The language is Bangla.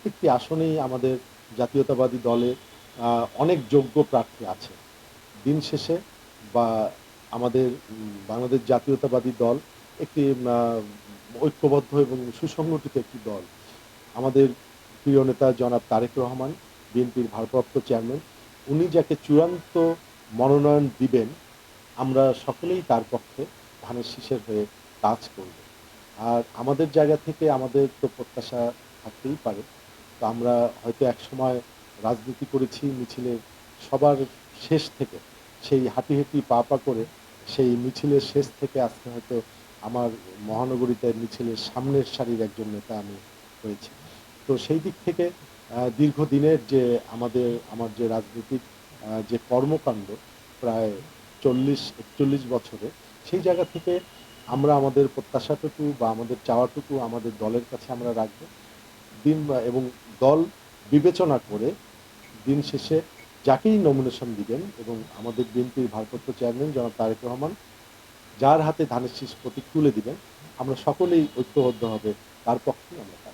প্রত্যেকটি আসনেই আমাদের জাতীয়তাবাদী দলে অনেক যোগ্য প্রার্থী আছে। দিন শেষে বা আমাদের বাংলাদেশ জাতীয়তাবাদী দল একটি আ ঐক্যবদ্ধ এবং সুসংগঠিত একটি দল। আমাদের প্রিয় নেতা জনাব তারেক রহমান, বিএনপির ভারপ্রাপ্ত চেয়ারম্যান, উনি যাকে চূড়ান্ত মনোনয়ন দিবেন, আমরা সকলেই তার পক্ষে ধানের শীষের হয়ে কাজ করব। আর আমাদের জায়গা থেকে আমাদের তো প্রত্যাশা থাকতেই পারে। তো আমরা হয়তো একসময় রাজনীতি করেছি মিছিলের সবার শেষ থেকে। সেই হাঁটি, হাঁটি পা করে সেই মিছিলের শেষ থেকে আজকে হয়তো আমার মহানগরীতে মিছিলের সামনের সারির একজন নেতা আমি হয়েছি। তো সেই দিক থেকে দীর্ঘদিনের যে আমার যে রাজনৈতিক যে কর্মকাণ্ড প্রায় ৪০-৪১ বছরে, সেই জায়গা থেকে আমরা আমাদের প্রত্যাশাটুকু বা আমাদের চাওয়াটুকু আমাদের দলের কাছে আমরা রাখবো। এবং দল বিবেচনা করে দিন শেষে যাকেই নমিনেশন দিবেন এবং আমাদের বিএনপির ভারপ্রাপ্ত চেয়ারম্যান জনাব তারেক রহমান যার হাতে ধানের শীষ প্রতীক তুলে দিবেন, আমরা সকলেই ঐক্যবদ্ধভাবে তার পক্ষেই আমরা কাজ